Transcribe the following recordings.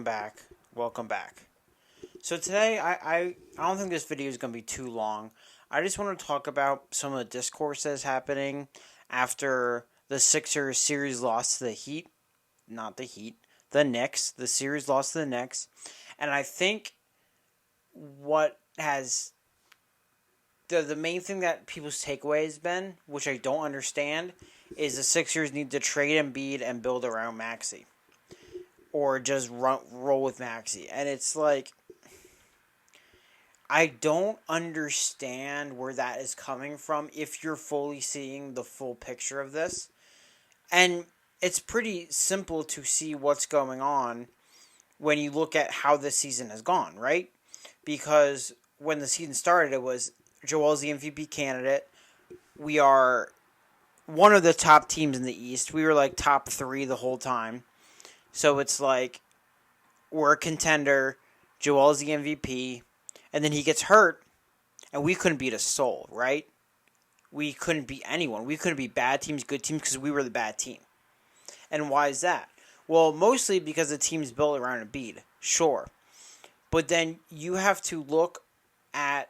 welcome back. Welcome back. So today, I don't think this video is going to be too long. I just want to talk about some of the discourse that's happening after the Sixers series loss to the Heat. Not the Heat. The Knicks. The series loss to the Knicks. And I think what has... The main thing that people's takeaway has been, which I don't understand, is the Sixers need to trade Embiid and build around Maxey. Or just roll with Maxey. And it's like, I don't understand where that is coming from if you're fully seeing the full picture of this. And it's pretty simple to see what's going on when you look at how this season has gone, right? Because when the season started, it was Joel's the MVP candidate. We are one of the top teams in the East. We were like top 3 the whole time. So it's like, we're a contender, Joel's the MVP, and then he gets hurt, and we couldn't beat a soul, right? We couldn't beat anyone. We couldn't beat bad teams, good teams, because we were the bad team. And why is that? Well, mostly because the team's built around Embiid, sure. But then you have to look at,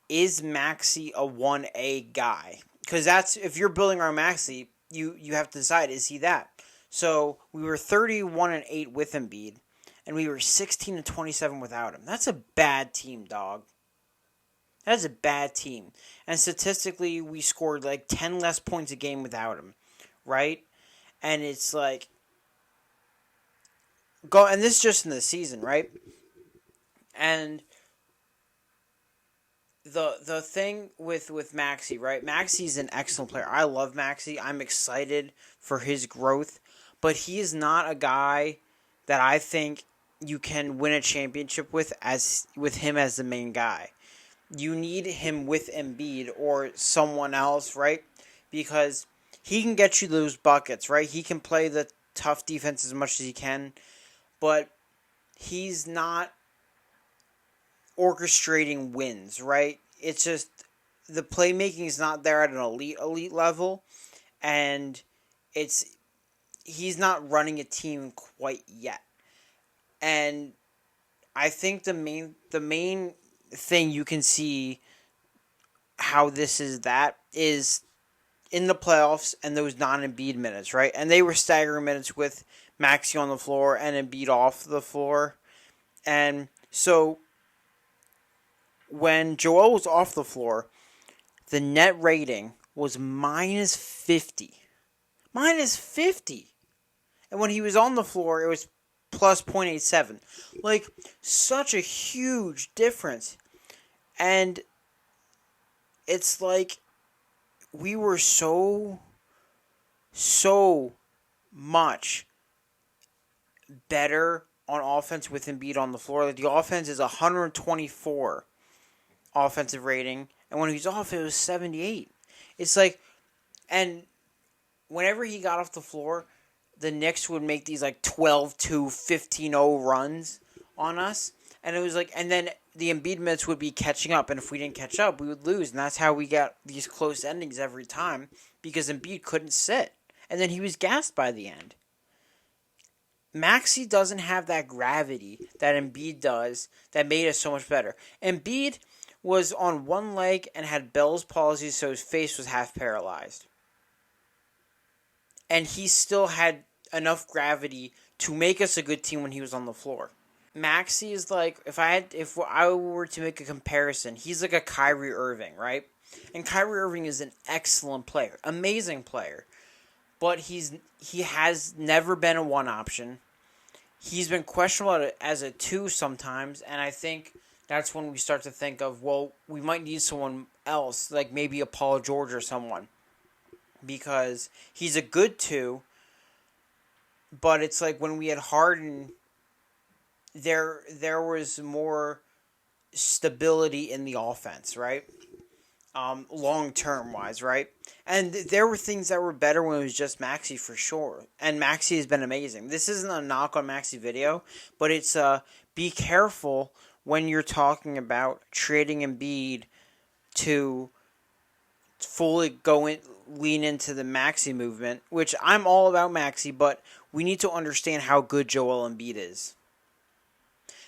is Maxey a 1A guy? Because that's, if you're building around Maxey, you have to decide, is he that? So we were 31-8 with Embiid, and we were 16-27 without him. That's a bad team, dog. That's a bad team. And statistically, we scored like 10 less points a game without him, right? And it's like, and this is just in the season, right? And the thing with Maxey, right? Maxey's an excellent player. I love Maxey. I'm excited for his growth. But he is not a guy that I think you can win a championship with him as the main guy. You need him with Embiid or someone else, right? Because he can get you those buckets, right? He can play the tough defense as much as he can, but he's not orchestrating wins, right? It's just the playmaking is not there at an elite level, and he's not running a team quite yet. And I think the main thing you can see how this is in the playoffs and those non-Embiid minutes, right? And they were staggering minutes with Maxey on the floor and Embiid off the floor. And so when Joel was off the floor, the net rating was minus 50. Minus 50. And when he was on the floor, it was plus 0.87. Like, such a huge difference. And it's like, we were so much better on offense with Embiid on the floor. Like, the offense is 124 offensive rating. And when he's off, it was 78. It's like, and whenever he got off the floor, the Knicks would make these like 12-2, 15-0 runs on us. And it was like, and then the Embiid minutes would be catching up. And if we didn't catch up, we would lose. And that's how we got these close endings every time, because Embiid couldn't sit. And then he was gassed by the end. Maxey doesn't have that gravity that Embiid does that made us so much better. Embiid was on one leg and had Bell's palsy, so his face was half paralyzed. And he still had enough gravity to make us a good team when he was on the floor. Maxey is like, if I were to make a comparison, he's like a Kyrie Irving, right? And Kyrie Irving is an excellent player, amazing player. But he has never been a one option. He's been questionable as a 2 sometimes, and I think that's when we start to think of, well, we might need someone else, like maybe a Paul George or someone. Because he's a good 2, but it's like when we had Harden, there was more stability in the offense, right? Long-term wise, right? And there were things that were better when it was just Maxey for sure. And Maxey has been amazing. This isn't a knock on Maxey video, but it's be careful when you're talking about trading Embiid to fully lean into the Maxey movement, which I'm all about Maxey, but we need to understand how good Joel Embiid is.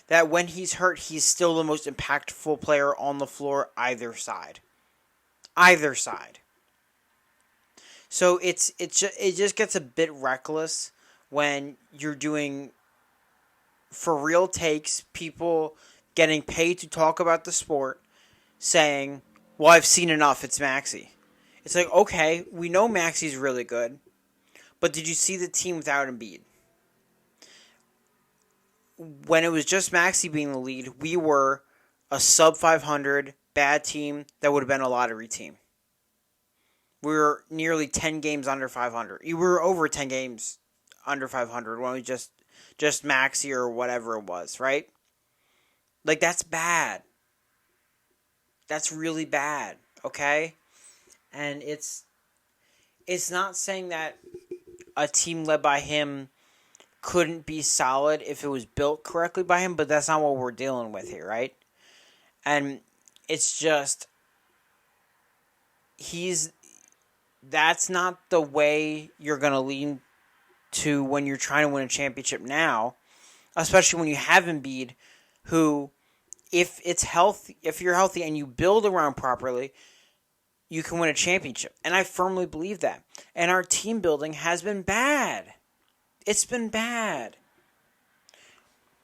That when he's hurt, he's still the most impactful player on the floor, either side. Either side. So it just gets a bit reckless when you're doing for real takes, people getting paid to talk about the sport, saying, well, I've seen enough, it's Maxey. It's like, okay, we know Maxey's really good, but did you see the team without Embiid? When it was just Maxey being the lead, we were a sub 500 bad team that would have been a lottery team. We were nearly 10 games under 500. We were over 10 games under 500 when we just Maxey or whatever it was, right? Like, that's bad. That's really bad, okay? And it's not saying that a team led by him couldn't be solid if it was built correctly by him, but that's not what we're dealing with here, right? And it's just, that's not the way you're going to lean to when you're trying to win a championship now, especially when you have Embiid, who, if you're healthy and you build around properly, you can win a championship. And I firmly believe that. And our team building has been bad. It's been bad.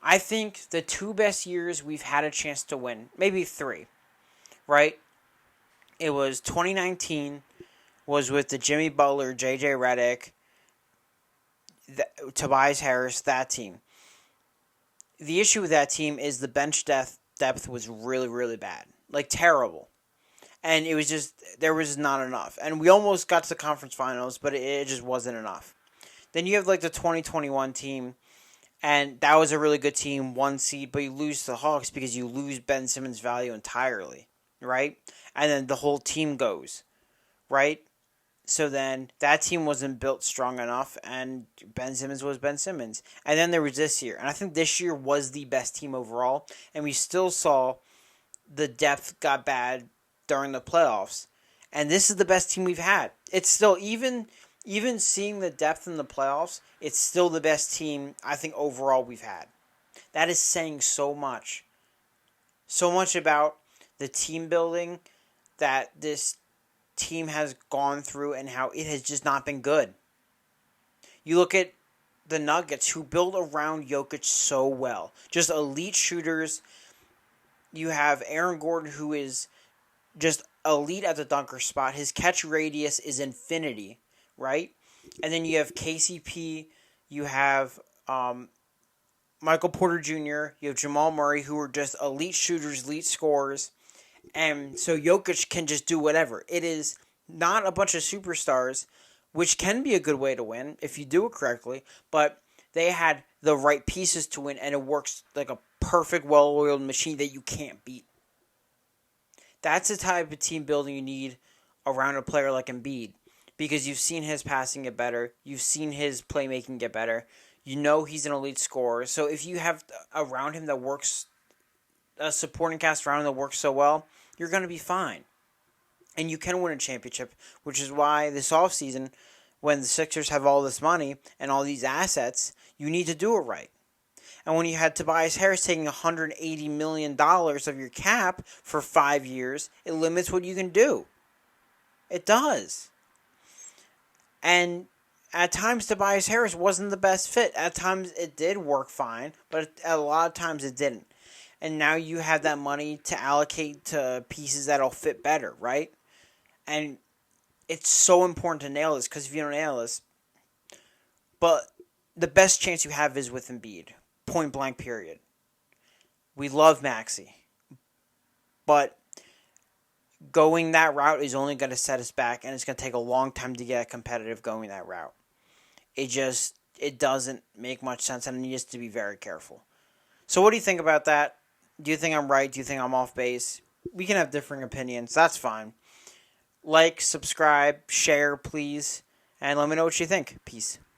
I think the 2 best years we've had a chance to win, maybe 3, right? It was 2019, was with the Jimmy Butler, J.J. Redick, Tobias Harris, that team. The issue with that team is the bench depth was really, really bad. Like, terrible. And it was just, there was not enough. And we almost got to the conference finals, but it just wasn't enough. Then you have, like, the 2021 team, and that was a really good team, 1 seed, but you lose to the Hawks because you lose Ben Simmons' value entirely, right? And then the whole team goes, right? So then that team wasn't built strong enough, and Ben Simmons was Ben Simmons. And then there was this year, and I think this year was the best team overall, and we still saw the depth got bad during the playoffs. And this is the best team we've had. It's still, even seeing the depth in the playoffs, it's still the best team, I think, overall we've had. That is saying so much. So much about the team building that this team has gone through and how it has just not been good. You look at the Nuggets, who build around Jokic so well. Just elite shooters. You have Aaron Gordon, who is just elite at the dunker spot. His catch radius is infinity, right? And then you have KCP, you have Michael Porter Jr., you have Jamal Murray, who are just elite shooters, elite scorers. And so Jokic can just do whatever. It is not a bunch of superstars, which can be a good way to win if you do it correctly, but they had the right pieces to win, and it works like a perfect, well-oiled machine that you can't beat. That's the type of team building you need around a player like Embiid, because you've seen his passing get better, you've seen his playmaking get better, you know he's an elite scorer. So if you have around him that works, a supporting cast around him that works so well, you're going to be fine. And you can win a championship, which is why this offseason, when the Sixers have all this money and all these assets, you need to do it right. And when you had Tobias Harris taking $180 million of your cap for 5 years, it limits what you can do. It does. And at times, Tobias Harris wasn't the best fit. At times, it did work fine, but a lot of times it didn't. And now you have that money to allocate to pieces that'll fit better, right? And it's so important to nail this, because if you don't nail this, but the best chance you have is with Embiid. Point blank, period. We love Maxey, but going that route is only going to set us back, and it's going to take a long time to get competitive going that route. It doesn't make much sense, and it needs to be very careful. So what do you think about that? Do you think I'm right? Do you think I'm off base? We can have differing opinions. That's fine. Like, subscribe, share, please, and let me know what you think. Peace.